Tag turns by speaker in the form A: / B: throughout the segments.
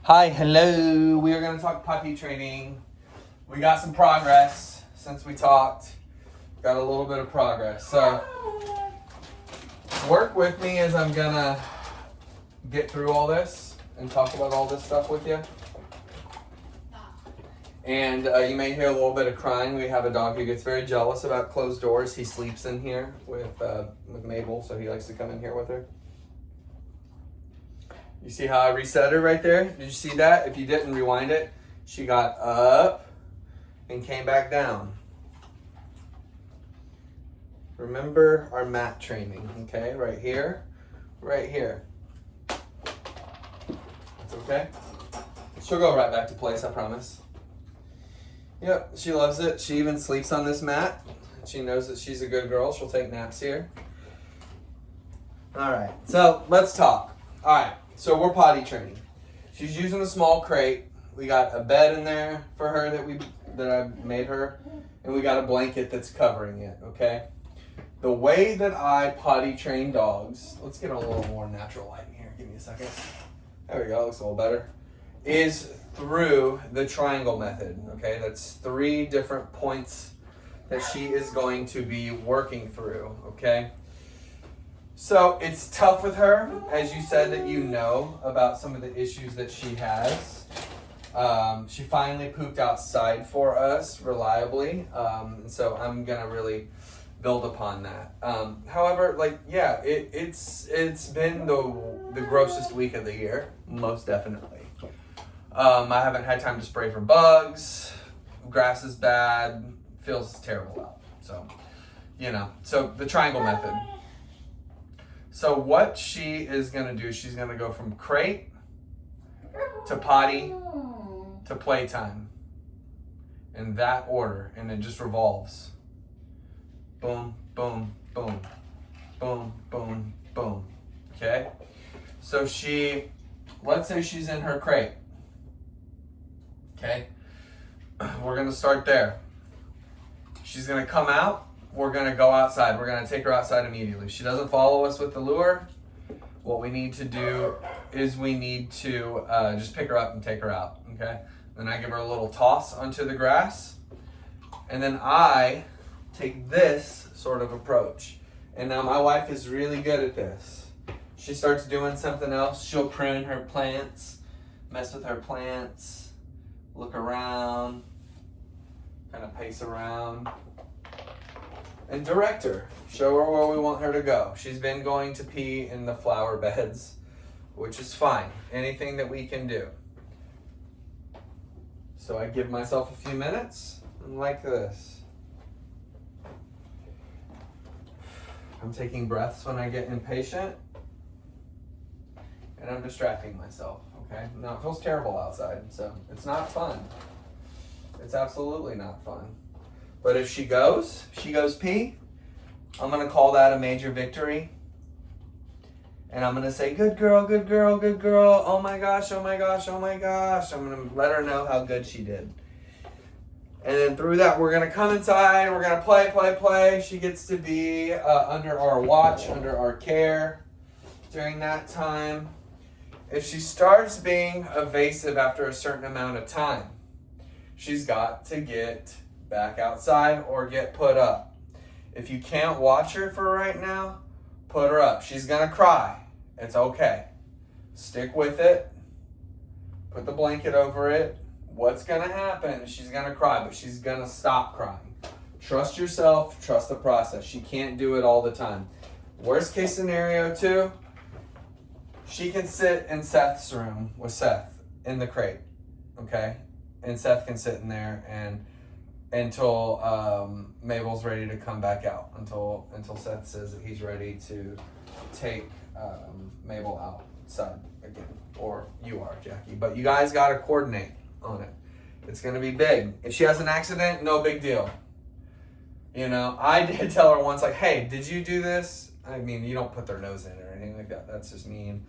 A: Hi, hello. We are going to talk potty training. We got some progress since we talked. Got a little bit of progress. So, work with me as I'm going to get through all this and talk about all this stuff with you. And you may hear a little bit of crying. We have a dog who gets very jealous about closed doors. He sleeps in here with Mabel, so he likes to come in here with her. You see how I reset her right there? Did you see that? If you didn't, rewind it. She got up and came back down. Remember our mat training, okay? Right here, right here. That's okay? She'll go right back to place, I promise. Yep, she loves it. She even sleeps on this mat. She knows that she's a good girl. She'll take naps here. All right, so let's talk. All right. So we're potty training. She's using a small crate. We got a bed in there for her that I made her, and we got a blanket that's covering it, okay? The way that I potty train dogs, let's get a little more natural light in here. Give me a second. There we go, looks a little better. Is through the triangle method, okay? That's 3 different points that she is going to be working through, okay? So it's tough with her, as you said that you know about some of the issues that she has. She finally pooped outside for us reliably, and so I'm gonna really build upon that. However, it's been the grossest week of the year, most definitely. I haven't had time to spray for bugs. Grass is bad. Feels terrible out. So, so the triangle method. So what she is going to do, she's going to go from crate to potty to playtime in that order, and it just revolves. Boom, boom, boom, boom, boom, boom. Okay? So let's say she's in her crate. Okay? We're going to start there. She's going to come out. We're going to go outside. We're going to take her outside immediately. If she doesn't follow us with the lure, what we need to do is we need to just pick her up and take her out, okay? Then I give her a little toss onto the grass, and then I take this sort of approach. And now my wife is really good at this. She starts doing something else. She'll prune her plants, mess with her plants, look around, kind of pace around. And direct her. Show her where we want her to go. She's been going to pee in the flower beds, which is fine. Anything that we can do. So I give myself a few minutes, like this. I'm taking breaths when I get impatient, and I'm distracting myself, okay? Now, it feels terrible outside, so it's not fun. It's absolutely not fun. But if she goes pee, I'm going to call that a major victory. And I'm going to say, good girl, good girl, good girl. Oh my gosh, oh my gosh, oh my gosh. I'm going to let her know how good she did. And then through that, we're going to come inside. We're going to play. She gets to be under our watch, under our care during that time. If she starts being evasive after a certain amount of time, she's got to get back outside or get put up. If you can't watch her for right now, put her up. She's gonna cry. It's okay. Stick with it. Put the blanket over it. What's gonna happen? She's gonna cry, but she's gonna stop crying. Trust yourself, trust the process. She can't do it all the time. Worst case scenario too, she can sit in Seth's room with Seth in the crate, okay? And Seth can sit in there and until Mabel's ready to come back out, until Seth says that he's ready to take Mabel outside again, or you are, Jackie. But you guys got to coordinate on it. It's going to be big. If she has an accident, no big deal. I did tell her once, like, hey, did you do this? I mean, you don't put their nose in it or anything like that. That's just mean.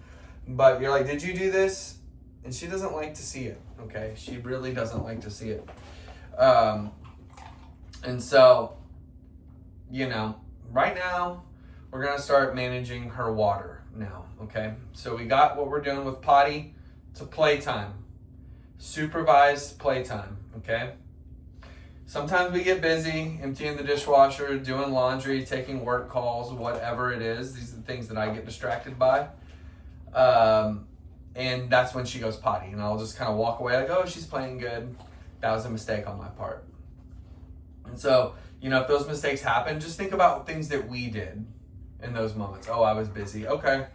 A: But you're like, did you do this? And she doesn't like to see it, okay? She really doesn't like to see it. And so, right now, we're going to start managing her water now, okay? So we got what we're doing with potty to playtime. Supervised playtime, okay? Sometimes we get busy, emptying the dishwasher, doing laundry, taking work calls, whatever it is. These are the things that I get distracted by. And that's when she goes potty. And I'll just kind of walk away like, oh, she's playing good. That was a mistake on my part. And so, if those mistakes happen, just think about things that we did in those moments. Oh, I was busy. Okay.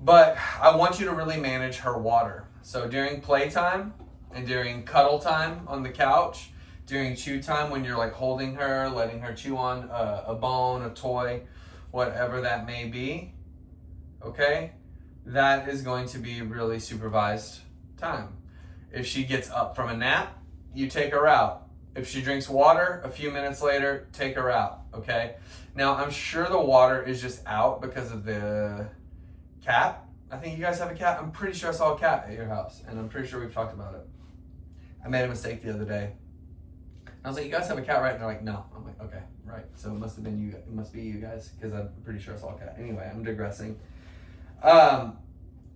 A: But I want you to really manage her water. So during playtime and during cuddle time on the couch, during chew time when you're like holding her, letting her chew on a bone, a toy, whatever that may be, okay, that is going to be really supervised time. If she gets up from a nap, you take her out. If she drinks water, a few minutes later, take her out, okay? Now, I'm sure the water is just out because of the cat. I think you guys have a cat. I'm pretty sure I saw a cat at your house, and I'm pretty sure we've talked about it. I made a mistake the other day. I was like, you guys have a cat, right? And they're like, no. I'm like, okay, right. So it must have been you. It must be you guys, because I'm pretty sure I saw a cat. Anyway, I'm digressing.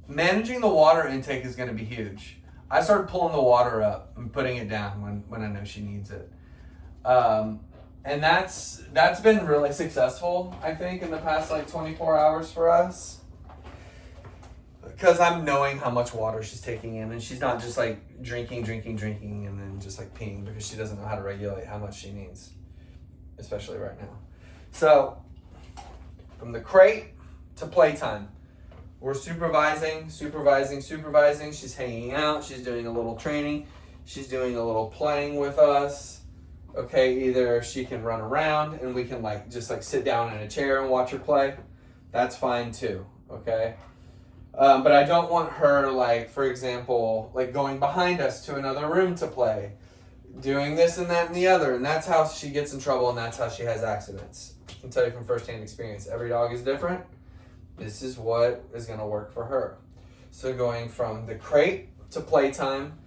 A: Managing the water intake is going to be huge. I started pulling the water up and putting it down when I know she needs it. And that's been really successful, I think, in the past 24 hours for us. Because I'm knowing how much water she's taking in, and she's not just drinking, and then just peeing, because she doesn't know how to regulate how much she needs, especially right now. So, from the crate to playtime, we're supervising. She's hanging out. She's doing a little training. She's doing a little playing with us. Okay, either she can run around and we can just sit down in a chair and watch her play. That's fine too, okay? But I don't want her, for example, going behind us to another room to play, doing this and that and the other, and that's how she gets in trouble, and that's how she has accidents. I can tell you from firsthand experience, every dog is different. This is what is going to work for her. So going from the crate to playtime,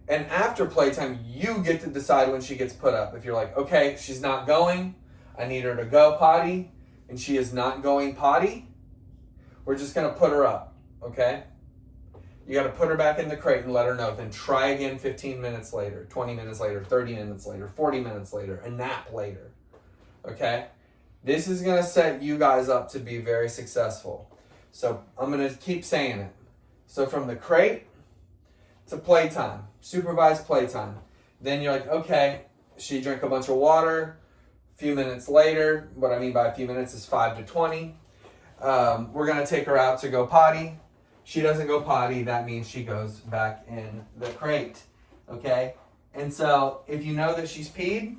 A: and after playtime, you get to decide when she gets put up. If you're like, okay, she's not going, I need her to go potty, and she is not going potty, we're just going to put her up. Okay? You got to put her back in the crate and let her know. Then try again 15 minutes later, 20 minutes later, 30 minutes later, 40 minutes later, a nap later. Okay? This is going to set you guys up to be very successful. So I'm going to keep saying it. So from the crate to playtime, supervised playtime. Then you're like, okay, she drank a bunch of water. A few minutes later, what I mean by a few minutes is 5 to 20. We're going to take her out to go potty. She doesn't go potty, that means she goes back in the crate, okay? And so if you know that she's peed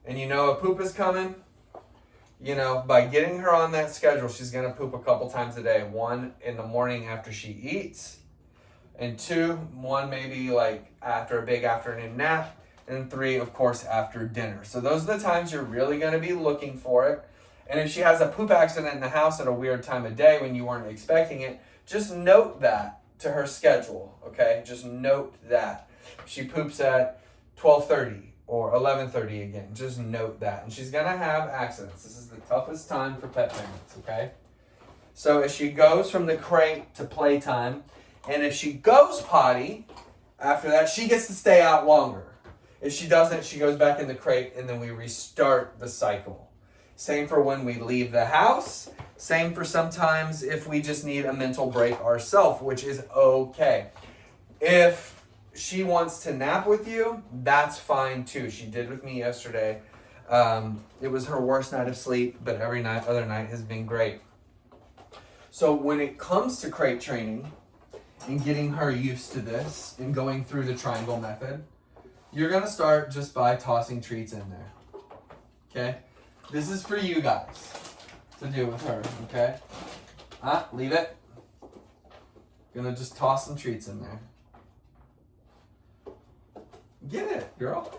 A: and you know a poop is coming, by getting her on that schedule, she's going to poop a couple times a day. 1 in the morning after she eats, and 1 maybe after a big afternoon nap, and 3, of course, after dinner. So those are the times you're really going to be looking for it. And if she has a poop accident in the house at a weird time of day when you weren't expecting it, just note that to her schedule, okay? Just note that. If she poops at 12:30 or 11:30 again, just note that. And she's going to have accidents. This is the toughest time for pet parents, okay? So if she goes from the crate to playtime, and if she goes potty, after that, she gets to stay out longer. If she doesn't, she goes back in the crate, and then we restart the cycle. Same for when we leave the house. Same for sometimes if we just need a mental break ourselves, which is okay. If she wants to nap with you, that's fine too. She did with me yesterday. It was her worst night of sleep, but every other night has been great. So when it comes to crate training and getting her used to this and going through the triangle method, you're going to start just by tossing treats in there. Okay? This is for you guys to do with her, okay? Leave it. Gonna just toss some treats in there. Get it, girl.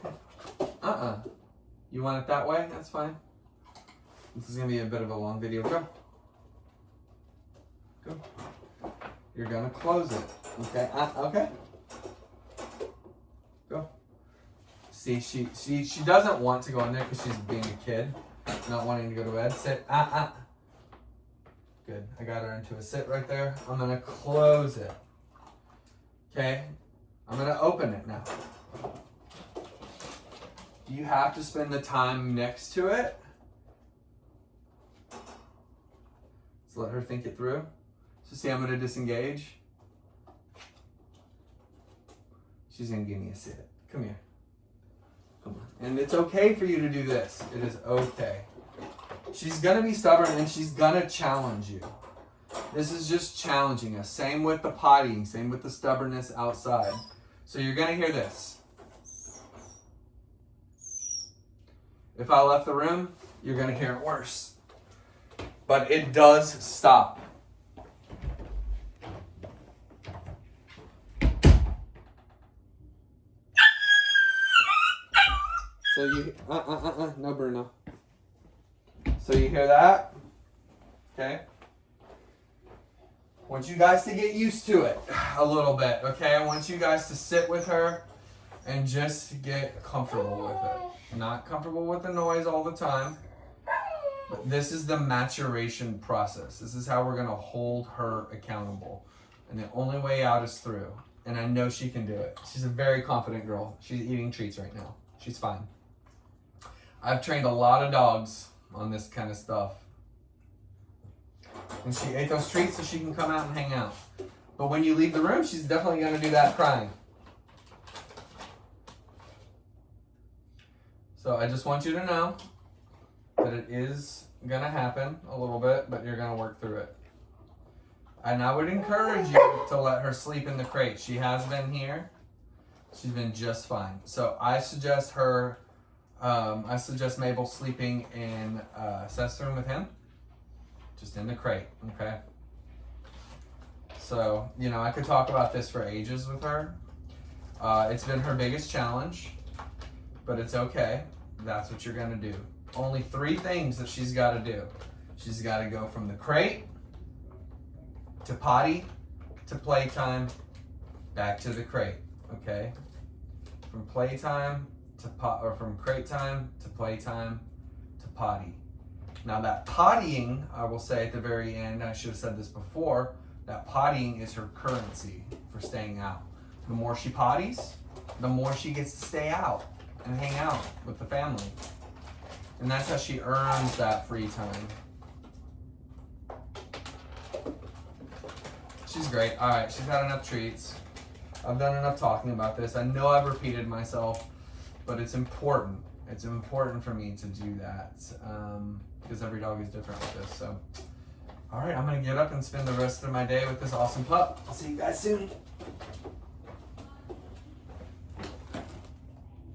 A: You want it that way? That's fine. This is gonna be a bit of a long video. Go. You're gonna close it, okay? Okay. Go. See, she doesn't want to go in there because she's being a kid. Not wanting to go to bed. Sit. Good. I got her into a sit right there. I'm going to close it. Okay, I'm gonna open it now. You have to spend the time next to it. So let her think it through. So see, I'm gonna disengage. She's gonna give me a sit. Come here. Come on. And it's okay for you to do this. It is okay. She's gonna be stubborn and she's gonna challenge you. This is just challenging us. Same with the pottying, same with the stubbornness outside. So you're gonna hear this. If I left the room, you're gonna hear it worse. But it does stop. So you, no Bruno. So you hear that? Okay. I want you guys to get used to it a little bit, okay? I want you guys to sit with her and just get comfortable with it. Not comfortable with the noise all the time, but this is the maturation process. This is how we're gonna hold her accountable. And the only way out is through. And I know she can do it. She's a very confident girl. She's eating treats right now. She's fine. I've trained a lot of dogs on this kind of stuff. And she ate those treats so she can come out and hang out. But when you leave the room, she's definitely gonna do that crying. So I just want you to know that it is gonna happen a little bit, but you're gonna work through it. And I would encourage you to let her sleep in the crate. She has been here. She's been just fine. So I suggest Mabel sleeping in Seth's room with him. Just in the crate, okay? So, you know, I could talk about this for ages with her. It's been her biggest challenge, but it's okay. That's what you're gonna do. Only 3 things that she's gotta do. She's gotta go from the crate to potty to playtime, back to the crate, okay? From playtime to from crate time to playtime to potty. Now that pottying, I will say at the very end, I should have said this before, that pottying is her currency for staying out. The more she potties, the more she gets to stay out and hang out with the family. And that's how she earns that free time. She's great. All right, she's had enough treats. I've done enough talking about this. I know I've repeated myself, but it's important. It's important for me to do that because every dog is different with this. So, all right, I'm gonna get up and spend the rest of my day with this awesome pup. I'll see you guys soon.